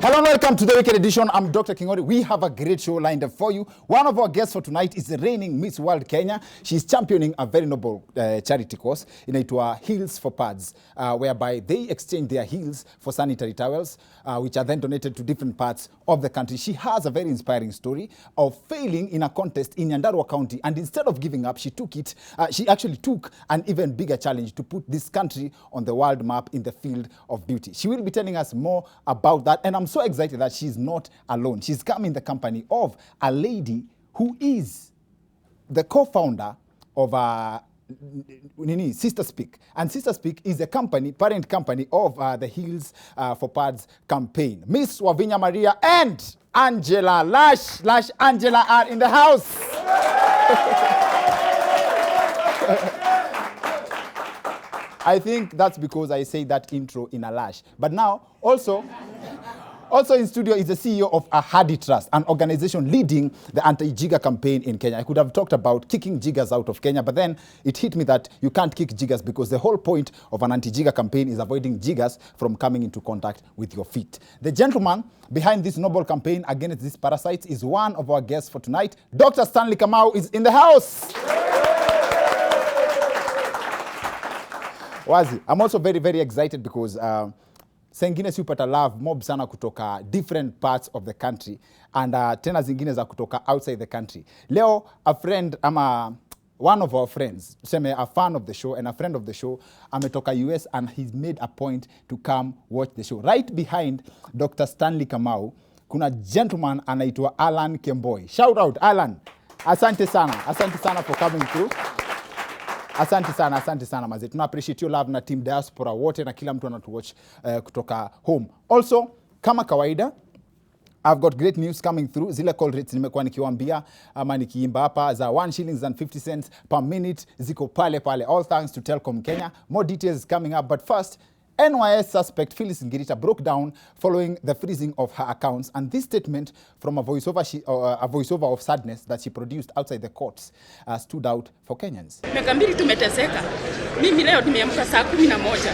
Hello and welcome to the Weekend Edition. I'm Dr. Kingori. We have a great show lined up for you. One of our guests for tonight is the reigning Miss World Kenya. She's championing a very noble charity cause inaitwa Heels for Pads, whereby they exchange their heels for sanitary towels, which are then donated to different parts of the country. She has a very inspiring story of failing in a contest in Nyandarua County, and instead of giving up, she actually took an even bigger challenge to put this country on the world map in the field of beauty. She will be telling us more about that, and I'm so excited that she's not alone. She's come in the company of a lady who is the co-founder of Sister Speak. And Sister Speak is a company, parent company of the Heels for Pads campaign. Miss Wavinya Maraia and Angela, Lush Angela are in the house. I think that's because I say that intro in a lash. But now, also in studio is the CEO of Ahadi Trust, an organization leading the anti-jigger campaign in Kenya. I could have talked about kicking jiggers out of Kenya, but then it hit me that you can't kick jiggers because the whole point of an anti-jigger campaign is avoiding jiggers from coming into contact with your feet. The gentleman behind this noble campaign against these parasites is one of our guests for tonight. Dr. Stanley Kamau is in the house. Wazi, I'm also very, very excited because zingine si upata love mob sana kutoka different parts of the country and tena zingine za kutoka outside the country. Leo a friend one of our friends, a fan of the show and a friend of the show, ametoka US and he's made a point to come watch the show. Right behind Dr. Stanley Kamau, kuna gentleman anaitwa Alan Kemboi. Shout out Alan. Asante sana for coming through. Asante sana mazee. Tuna appreciate your love na team diaspora wote na kila mtu anatuwatch kutoka home. Also, kama kawaida, I've got great news coming through. Zile call rates nimekuwa nikiwaambia ama nikiimba hapa za 1 shillings and 50 cents per minute ziko pale. All thanks to Telkom Kenya. More details coming up, but first, NYS suspect Phyllis Ngirita broke down following the freezing of her accounts, and this statement from a voiceover of sadness that she produced outside the courts stood out for Kenyans. Miaka mbili tumeteseka. Mimi leo nimeamka saa 11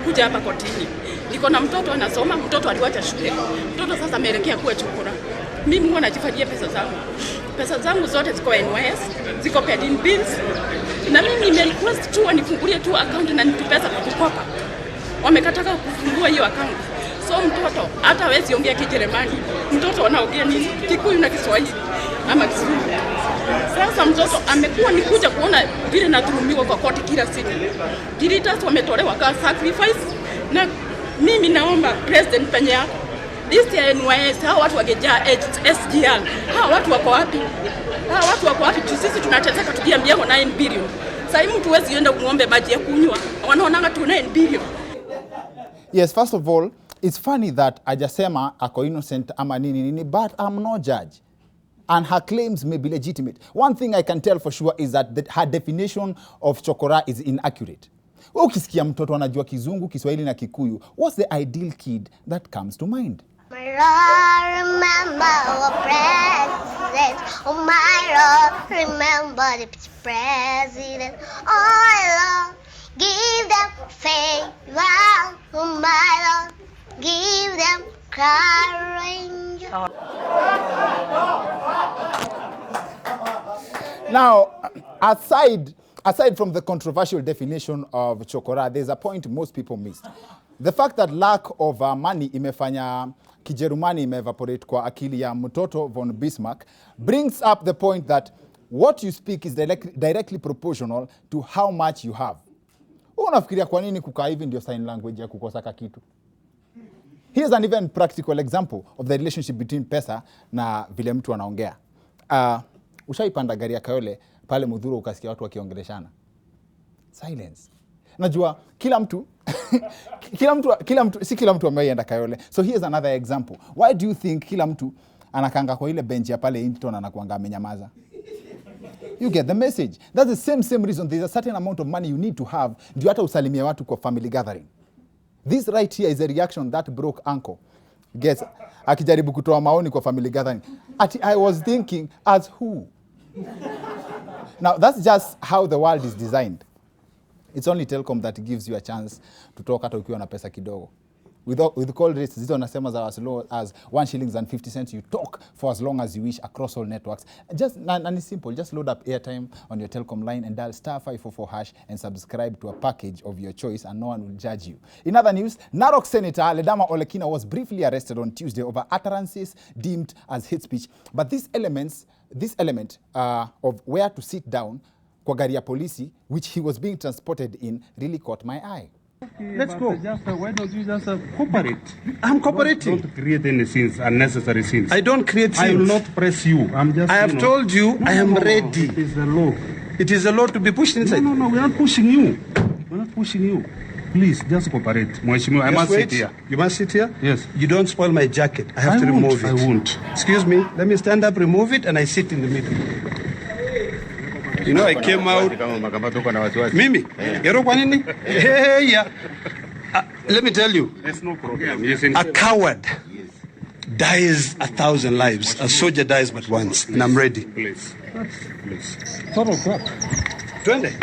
kuja hapa kotini. Niko na mtoto anasoma, mtoto aliwacha shule. Mtoto sasa ameelekea kuwa chukura. Mimi huwa najifanyia pesa zangu. Pesa zangu zote ziko NYS, ziko paid in bills. Na mimi nimerequest tu wanifungulie tu account na nipe pesa kwa kukopa. Wamekataka kufungua hiyo account. So mtoto hata hawezi ongea Kijerumani. Mtoto anaongea nini? Kikuyu na Kiswahili ama Kizungu. Sasa mtoto amekuwa nikuja kuona vile nadhulumiwa kwa koti kila siku. Diritas wametolewa kama sacrifice, na mimi naomba president penye yako list ya NYS, hao watu wangejaa SGR. Hao watu wako wapi? Sisi tunateseka tukiambia 9 billion. Sasa hivi mtu huwezi enda muombe maji ya kunywa. Wanaonanga tu 9 billion. Yes, first of all, it's funny that ajasema ako innocent ama nini, but I'm no judge. And her claims may be legitimate. One thing I can tell for sure is that her definition of chokora is inaccurate. Ukisikia mtoto anajua Kizungu, Kiswahili na Kikuyu, what's the ideal kid that comes to mind? Remember our president. Oh my Lord, remember the president. Oh Lord, give them favor. Oh my Lord, give them courage. Now, aside from the controversial definition of chokora, there's a point most people missed. The fact that lack of money imefanya Kijerumani imeevaporate kwa akili ya mtoto von Bismarck brings up the point that what you speak is directly proportional to how much you have. Unafikiria kwa nini kukaa hivi ndio sign language ya kukosa kitu? Here's an even practical example of the relationship between pesa na vile mtu anaongea. Ushaipanda gari ya Kayole pale Mudhuru ukasikia watu wakiongeleshana. Silence. Najua kila mtu si kila mtu ameenda Kayole. So here's another example. Why do you think kila mtu anakanga kwa ile bench ya pale Hinton anakuanga amenyamaza? You get the message. That's the same reason there's a certain amount of money you need to have ndio hata usalimie watu kwa family gathering. This right here is a reaction that broke uncle gets akijaribu kutoa maoni kwa family gathering. I was thinking, as who? Now that's just how the world is designed. It's only Telkom that gives you a chance to talk hata ukiwa na pesa kidogo. with call rates zizo nasema za as low as 1 shillings and 50 cents. You talk for as long as you wish across all networks. Just and it's simple. Just load up airtime on your telecom line and dial *544# and subscribe to a package of your choice, and no one will judge you. In other news, Narok Senator Ledama Olekina was briefly arrested on Tuesday over utterances deemed as hate speech. But this element of where to sit down kwa gari ya polisi, which he was being transported in, really caught my eye. Let's go. Why don't you just cooperate? I'm cooperating. Don't create any scenes, unnecessary scenes. I don't create scenes. I will not press you. I have told you I am ready. It is the law. It is the law to be pushed inside. No, we are not pushing you. We're not pushing you. Please, just cooperate. Mheshimiwa, I must sit here. You must sit here? Yes. You don't spoil my jacket. I have to remove it. I won't. Excuse me. Let me stand up, remove it, and I sit in the middle. You know, I came out. Mimi, yero kwa nini? Hey, yeah. Let me tell you. There's no problem. A coward dies 1,000 lives. A soldier dies but once. And I'm ready. Please. Twende.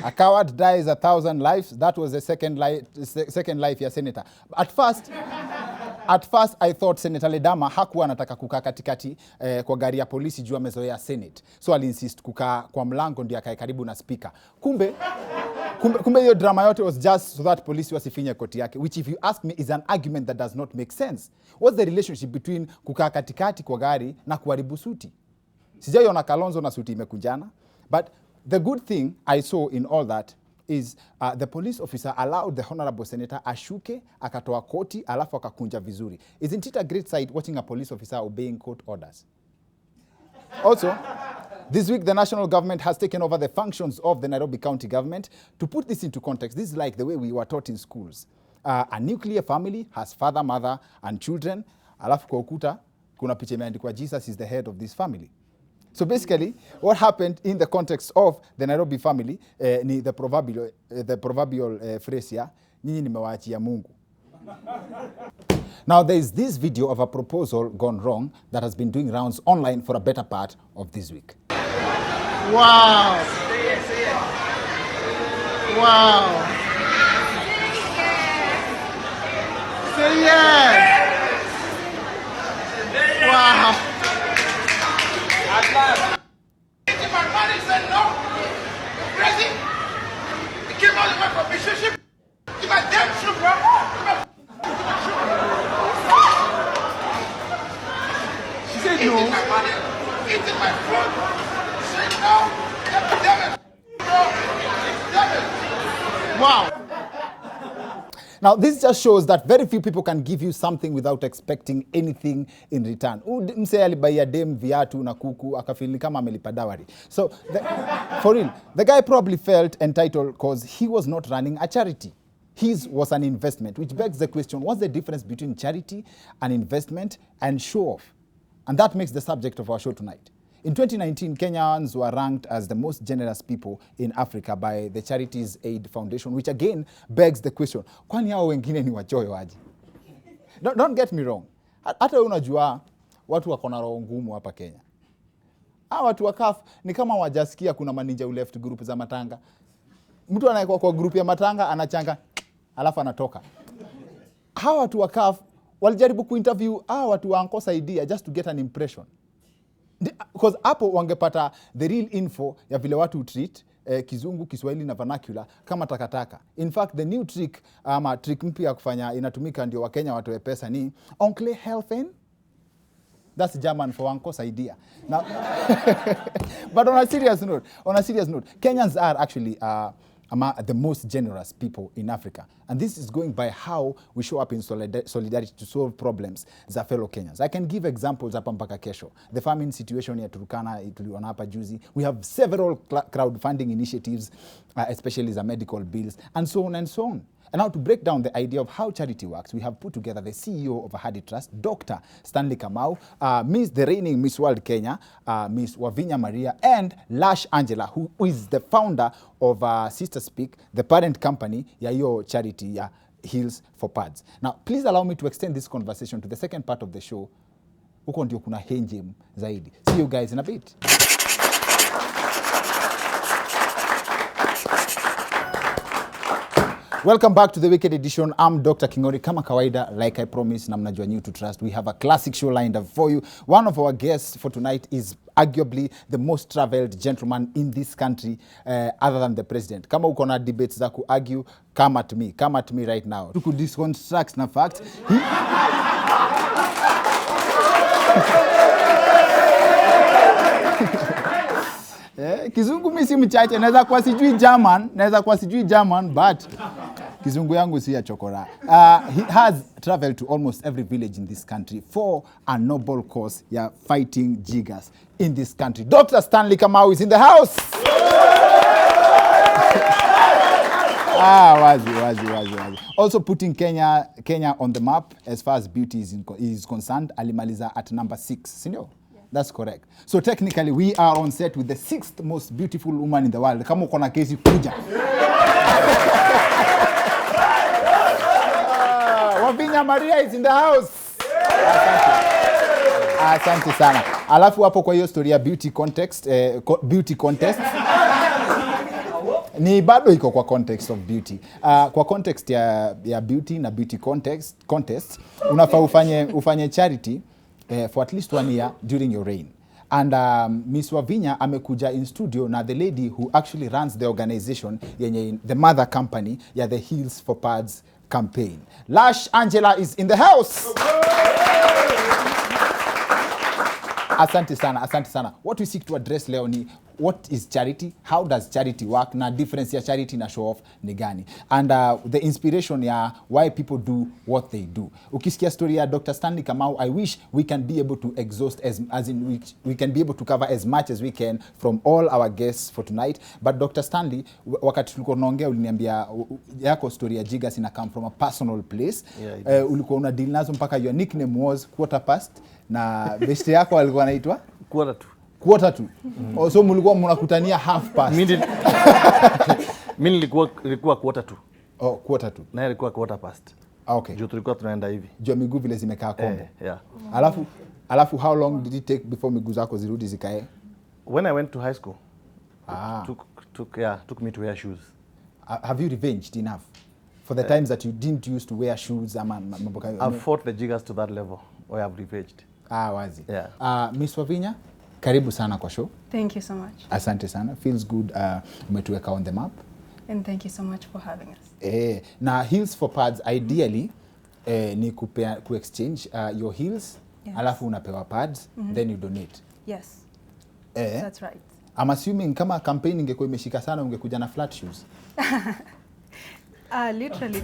A coward dies 1,000 lives. That was the second life ya senator. At first I thought Senator Ledama hakuwa anataka kukaa katikati kwa gari ya polisi juu amezoea Senate. So aliinsist kukaa kwa mlango ndio akae karibu na speaker. Kumbe hiyo drama yote was just so that polisi wasifinye koti yake, which if you ask me is an argument that does not make sense. What's the relationship between kukaa katikati kwa gari na kuharibu suti? Sijaiona Kalonzo na suti imekunjana. But the good thing I saw in all that is the police officer allowed the honorable senator ashuke, akatoa koti, alafu akakunja vizuri. Isn't it a great sight watching a police officer obeying court orders? Also, this week the national government has taken over the functions of the Nairobi County government. To put this into context, this is like the way we were taught in schools. A nuclear family has father, mother, and children. Alafu kwa ukuta, kuna picha imeandikwa Jesus is the head of this family. So basically, what happened in the context of the Nairobi family, ni the proverbial phrase here, nyinyi nimewaachia Mungu. Now, there is this video of a proposal gone wrong that has been doing rounds online for a better part of this week. Wow. Wow. Say yes. Wow. My money said no. Crazy. It came out of my relationship. It's my damn true, bro. She said no. Eating my money, eating my food. Say no. Damn it. Bro. Damn it. Wow. Now, this just shows that very few people can give you something without expecting anything in return. Mse alibaia dem viatu na kuku, akafili kama amelipa dowry. So, for real, the guy probably felt entitled because he was not running a charity. His was an investment, which begs the question, what's the difference between charity, an investment, and show-off? And that makes the subject of our show tonight. In 2019, Kenyans were ranked as the most generous people in Africa by the Charities Aid Foundation, which again begs the question, kwani hao wengine ni wachoyo aje? Don't get me wrong. Hata unajua watu wako na roho ngumu hapa Kenya. Watu wa CAF ni kama wajasikia kuna maninja left group za matanga. Mtu anaikuwa kwa group ya matanga anachanga alafu anatoka. Hawa watu wa CAF walijaribu kuinterview watu wa Anko Saidia just to get an impression. Because hapo wangepata the real info ya vile watu treat Kizungu, Kiswahili na vernacular kama takataka. In fact, the new trick trick mpya kufanya inatumika ndio Wakenya watoe pesa ni Oncle Helfen. That's German for Anko Saidia. Now, but on a serious note, Kenyans are actually among the most generous people in Africa. And this is going by how we show up in solidarity to solve problems za fellow Kenyans. I can give examples hapa mpaka kesho. The famine situation ya Turkana tuliona hapa juzi. We have several crowdfunding initiatives, especially the medical bills, and so on and so on. And now to break down the idea of how charity works, we have put together the CEO of Ahadi Trust, Dr. Stanley Kamau, the reigning Miss World Kenya, Miss Wavinya Maria, and Lush Angela, who is the founder of Sister Speak, the parent company ya hiyo charity ya Heals for Pads. Now, please allow me to extend this conversation to the second part of the show. Huko ndio kuna henjem zaidi. See you guys in a bit. Welcome back to the Wicked Edition. I'm Dr. Kingori. Kama kawaida, like I promised, na mnajua new to trust, we have a classic show lined up for you. One of our guests for tonight is arguably the most traveled gentleman in this country, other than the president. Kama uko na debates za ku-argue, come at me right now. To deconstruct na fact. Kizungu mimi si mchache, naweza kuwa sijui German, but kizungu yangu si ya chokora. He has traveled to almost every village in this country for a noble cause ya fighting jiggers in this country. Dr. Stanley Kamau is in the house. Wazi. Also putting Kenya on the map as far as beauty is concerned. Alimaliza at number 6, sindio? That's correct. So technically, we are on set with the 6th most beautiful woman in the world. Kama uko na kesi kuja. Wavinya Maria is in the house. Asante sana. Alafu hapo kwa hiyo story ya beauty contest, ni bado iko kwa context of beauty. Kwa context ya beauty na beauty contest, unafaa ufanye charity for at least 1 year during your reign. And Miss Wavinya amekuja in studio na the lady who actually runs the organization, the mother company, the Heels for Pads campaign. Lush Angela is in the house. Asante sana. What we seek to address leo ni what is charity, how does charity work, na difference ya charity na show off ni gani, and the inspiration ya why people do what they do. Ukisikia story ya Dr. Stanley Kamau, I wish we can be able to exhaust as in which we can be able to cover as much as we can from all our guests for tonight. But Dr. Stanley, wakati tulikuwa tunaongea uliniambia yako story ya jiggers ina come from a personal place. Ulikuwa una deal nazo mpaka your nickname was quarter past, na best yako alikuwa anaitwa quarter to. So mlikuwa mnakutania half past. Mimi nilikuwa quarter to. Oh, quarter to. Na ilikuwa quarter past. Okay. Juu tulikuwa tunaenda hivi. Juu miguu vile zimekaa kombo. Yeah. Alafu how long did it take before miguu zako zirudi zikae? When I went to high school. Took me to wear shoes. Have you revenged enough for the times that you didn't used to wear shoes? I've fought the jiggers to that level where I've revenged. Wazi. Yeah. Miss Wavinya, karibu sana kwa show. Thank you so much. Asante sana. Feels good umetuweka on the map. And thank you so much for having us. Na Heels for Pads ideally ni ku-exchange your heels, yes. Alafu unapewa pads, then you donate. Yes. That's right. I'm assuming kama campaign ingekuwa imeshika sana ungekuja na flat shoes. Literally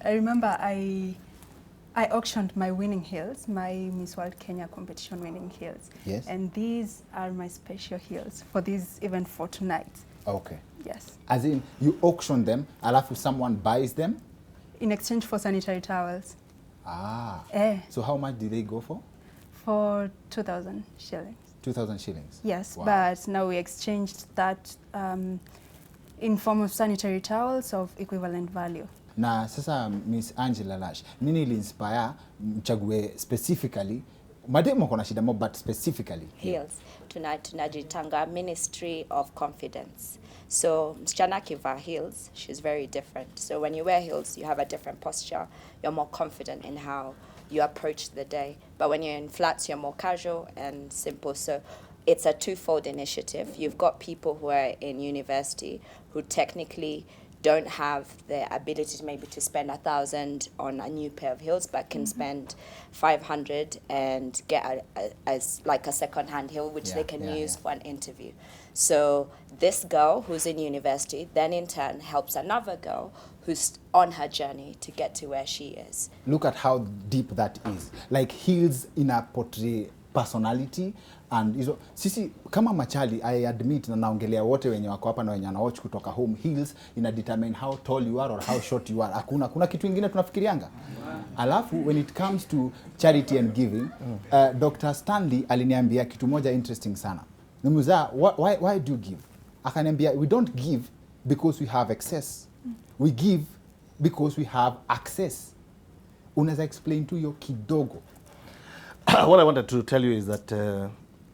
I remember I auctioned my winning heels, my Miss World Kenya competition winning heels. Yes. And these are my special heels for this event for tonight. Okay. Yes. As in, you auction them, alafu someone buys them? In exchange for sanitary towels. So how much did they go for? For 2,000 shillings. 2,000 shillings? Yes, wow. But now we exchanged that in form of sanitary towels of equivalent value. Na sasa Miss Angela Lush, nini ili inspire mchague specifically, mademo kona shida mo, but specifically heels? Tunajitanga Ministry of Confidence. So msichana akiva heels, she's very different. So when you wear heels, you have a different posture. You're more confident in how you approach the day. But when you're in flats, you're more casual and simple. So it's a twofold initiative. You've got people who are in university who technically don't have the ability to maybe to spend 1,000 on a new pair of heels, but can spend 500 and get a second-hand heel, which they can use for an interview. So this girl who's in university then in turn helps another girl who's on her journey to get to where she is. Look at how deep that is. Like heels in a portray personality, and sisi kama machali, I admit na naongelea wote wenye wako hapa na wenye wanawatch kutoka home, heels ina determine how tall you are or how short you are. Kuna kitu kingine tunafikirianga. Alafu when it comes to charity and giving, Dr. Stanley aliniambia kitu moja interesting sana. Nimuza, why do you give? Akaniambia, we don't give because we have excess. We give because we have access. Unaweza explain to yo kidogo? What I wanted to tell you is that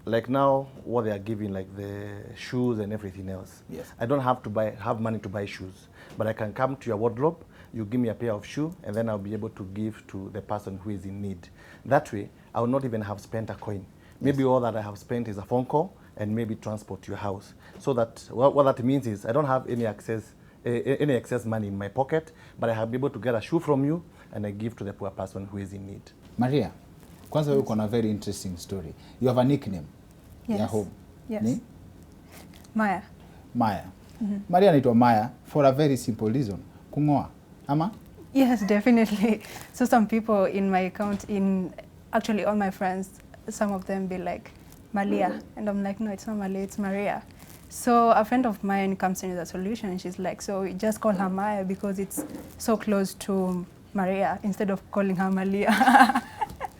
like now, what they are giving, like the shoes and everything else. Yes. I don't have to have money to buy shoes, but I can come to your wardrobe, you give me a pair of shoes, and then I'll be able to give to the person who is in need. That way, I will not even have spent a coin. Maybe all that I have spent is a phone call and maybe transport to your house. So that, what that means is I don't have any excess money in my pocket, but I have been able to get a shoe from you and I give to the poor person who is in need. Maria, kwanza wewe uko na very interesting story. You have a nickname. Yes. Ya home. Yes. Ni? Maya. Maya. Maria anaitwa Maya for a very simple reason. Kungoa. Ama? Yes, definitely. So some people in my account, actually all my friends, some of them be like, Malia. And I'm like, no, it's not Malia, it's Maria. So a friend of mine comes in with a solution and she's like, so just call her Maya because it's so close to Maria instead of calling her Malia.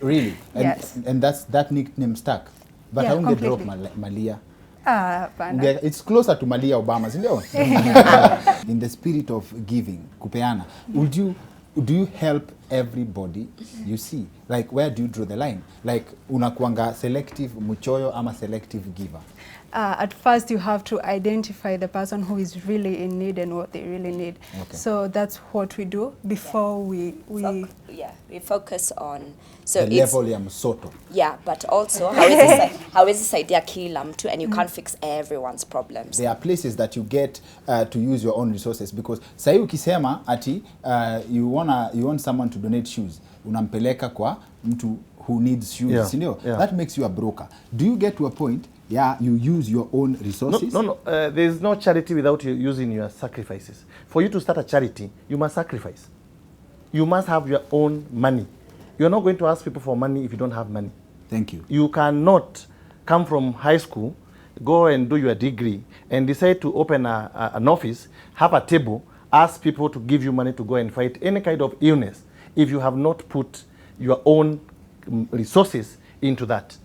Really? And, yes. And that nickname stuck? But Yeah, how do completely. drop Malia? Panda. It's closer to Malia Obama, isn't it? In the spirit of giving, kupeana, do you help everybody you see? Like, where do you draw the line? Like, unakuanga selective muchoyo ama selective giver? At first you have to identify the person who is really in need and what they really need. Okay. So that's what we do before we focus on the level ya msoto. Yeah, but also how is this idea kila mtu and you can't fix everyone's problems. There are places that you get to use your own resources because sahi ukisema ati you want someone to donate shoes, unampeleka kwa mtu who needs shoes, Yeah. you know? Yeah. That makes you a broker. Do you get to a point, you use your own resources? No. There is no charity without you using your sacrifices. For you to start a charity, you must sacrifice. You must have your own money. You're not going to ask people for money if you don't have money. Thank you. You cannot come from high school, go and do your degree, and decide to open an office, have a table, ask people to give you money to go and fight any kind of illness if you have not put your own resources into that.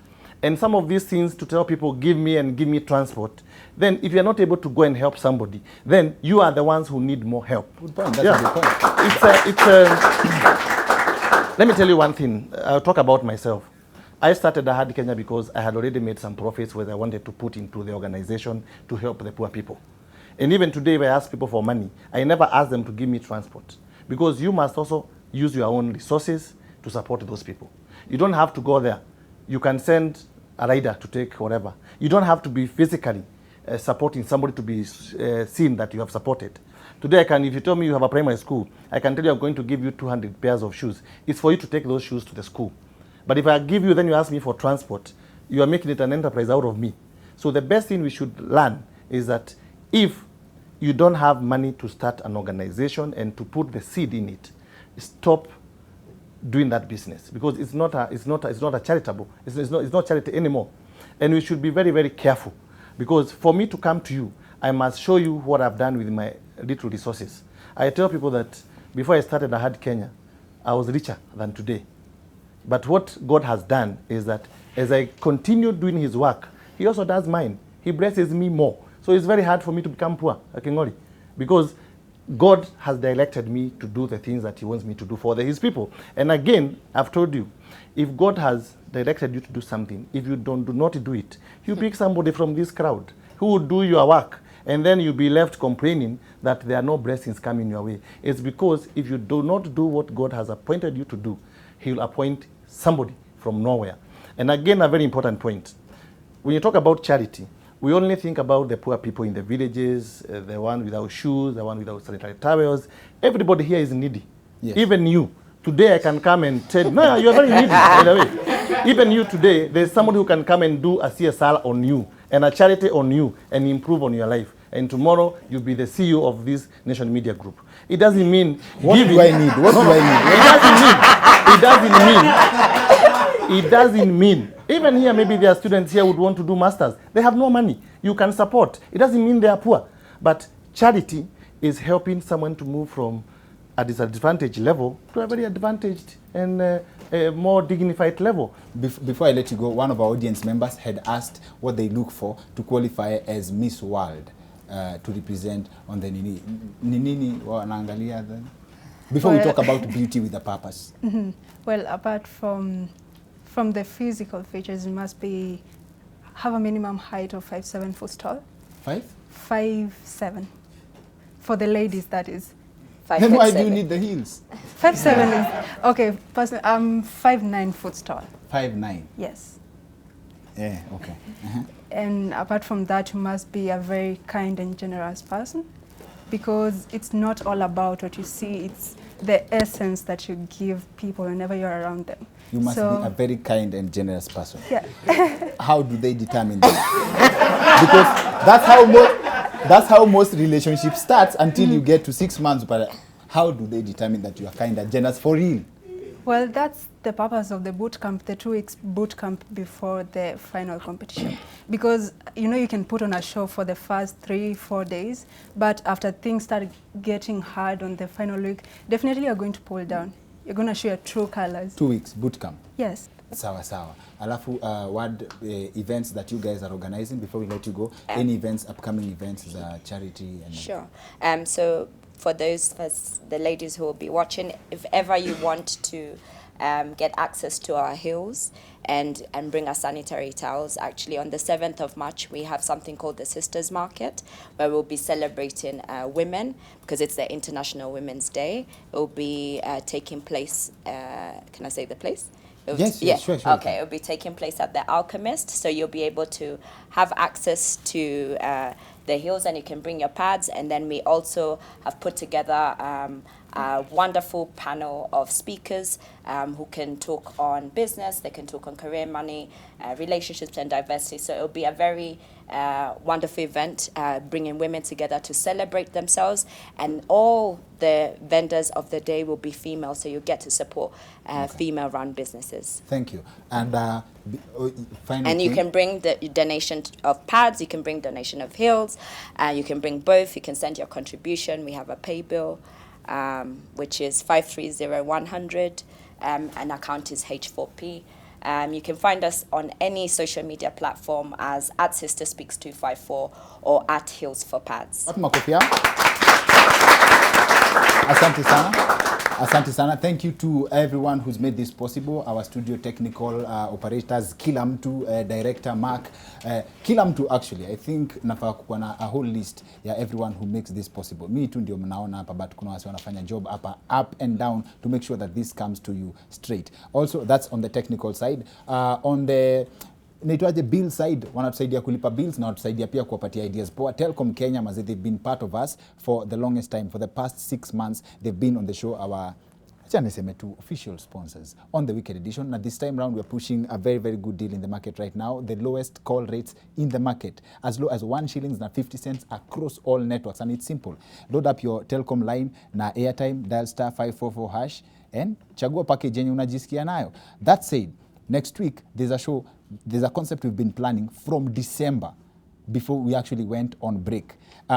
And some of these things to tell people, give me transport, then if you're not able to go and help somebody, then you are the ones who need more help. Good point. That's a good point. Let me tell you one thing. I'll talk about myself. I started Ahadi Kenya because I had already made some profits where I wanted to put into the organization to help the poor people. And even today, if I ask people for money, I never ask them to give me transport because you must also use your own resources to support those people. You don't have to go there. You can send a rider to take whatever. You don't have to be physically supporting somebody to be seen that you have supported. Today, if you tell me you have a primary school, I can tell you I'm going to give you 200 pairs of shoes. It's for you to take those shoes to the school. But if I give you, then you ask me for transport, you are making it an enterprise out of me. So the best thing we should learn is that if you don't have money to start an organization and to put the seed in it, stop doing that business because it's not charitable. It's not charity anymore. And we should be very, very careful because for me to come to you, I must show you what I've done with my little resources. I tell people that before I started Ahadi Kenya, I was richer than today. But what God has done is that as I continue doing his work, he also does mine. He blesses me more. So it's very hard for me to become poor, Akingori, because God has directed me to do the things that he wants me to do for his people. And again, I've told you, if God has directed you to do something, if you do not do it, you pick somebody from this crowd who will do your work, and then you'll be left complaining that there are no blessings coming your way. It's because if you do not do what God has appointed you to do, he will appoint somebody from nowhere. And again, a very important point. When you talk about charity, we only think about the poor people in the villages, the one without shoes, the one without sanitary towels. Everybody here is needy. Yes. Even you. Today I can come and tell you, no, you're very needy, by the way. Even you today, there's somebody who can come and do a CSR on you and a charity on you and improve on your life. And tomorrow you'll be the CEO of this Nation Media Group. It doesn't mean what giving. Do I need? What do I need? It doesn't mean. Even here, maybe there are students here who would want to do masters. They have no money. You can support. It doesn't mean they are poor. But charity is helping someone to move from a disadvantaged level to a very advantaged and a more dignified level. Before I let you go, one of our audience members had asked what they look for to qualify as Miss World to represent on the Nini wanaangalia then? Before we talk about beauty with a purpose. Well, apart from the physical features, it must be have a minimum height of 5'7" foot tall. 5'7". For the ladies, that is. Then why do you need the heels? 5'7" is okay. Personally, I'm 5'9" foot tall. 5'9". Yes. Yeah. Okay. And apart from that, you must be a very kind and generous person, because it's not all about what you see. It's the essence that you give people whenever you're around them. You must be a very kind and generous person. Yeah. How do they determine that? Because that's how most relationships start until you get to 6 months. But how do they determine that you are kind and generous for real? Well, that's the purpose of the boot camp, the 2 weeks boot camp before the final competition. Because, you know, you can put on a show for the first 3-4 days, but after things start getting hard on the final week, definitely you're going to pull down. You're going to show your true colors. 2 weeks boot camp. Yes. Sawa sawa. Alafu, what events that you guys are organizing before we let you go? Any events, upcoming events, charity? And Sure. So for those the ladies who will be watching, if ever you want to get access to our hills and bring us sanitary towels, actually on the 7th of March we have something called the Sisters Market, where we'll be celebrating women, because it's the International Women's Day. It will be taking place, can I say the place? Yes, yeah. Sure. Okay, it will be taking place at the Alchemist, so you'll be able to have access to the hills, and you can bring your pads. And then we also have put together a wonderful panel of speakers who can talk on business, they can talk on career, money, relationships and diversity. So it'll be a very wonderful event, bringing women together to celebrate themselves, and all the vendors of the day will be female, so you get to support female-run businesses. Thank you. And and you can bring the donation of pads, you can bring donation of heels, you can bring both, you can send your contribution. We have a pay bill, which is 530100, and account is H4P. You can find us on any social media platform as @SisterSpeaks254 or @Heels4Pads. Asante sana. Asante sana. Thank you to everyone who's made this possible. Our studio technical operators, kila mtu, director Mark, kila mtu actually. I think nafaa kuwa na a whole list ya everyone who makes this possible. Me tu ndio mnaona hapa, but kuna wasi wanafanya job hapa up and down to make sure that this comes to you straight. Also, that's on the technical side. On the naitwaje bill side, wanatusaidia kulipa bills na wanatusaidia pia kuwapatia ideas poa. Telcom Kenya, maze, they've been part of us for the longest time. For the past 6 months, they've been on the show, our official sponsors on the weekend edition. Now this time round, we're pushing a very, very good deal in the market right now. The lowest call rates in the market, as low as 1 shilling and 50 cents across all networks. And it's simple. Load up your Telcom line na airtime, dial *544# and chagua package yenye unajisikia nayo. That said, next week, there's a concept we've been planning from December before we actually went on break.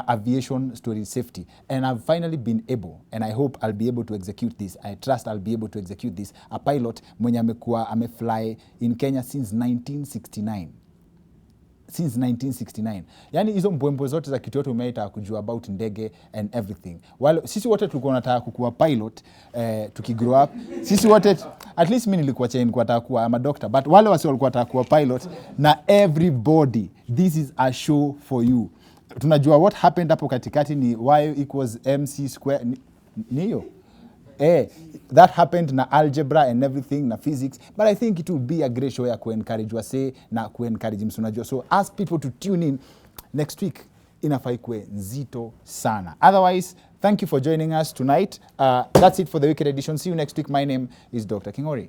Aviation story safety. And I've finally been able, and I hope I'll be able to execute this. I trust I'll be able to execute this. A pilot mwenye amefly in Kenya since 1969. Since 1969. Yani hizo mbwembwe zote za kitu yote umeita kujua about ndege and everything. Wale sisi wote tulikuwa tunataka kukuwa pilot tukigrow up. Sisi wote, at least mimi nilikuwa nataka kuwa ama doctor, but wale wasi walikuwa nataka kuwa pilot. Na everybody, this is a show for you. Tunajua what happened hapo katikati ni y = mc². Niyo. That happened na algebra and everything na physics, but I think it will be a great show ya ku-encourage wase na ku-encourage msunajua. So ask people to tune in next week. Inafaa ikuwe nzito sana. Otherwise, thank you for joining us tonight. That's it for the weekend edition. See you next week. My name is Dr. Kingori.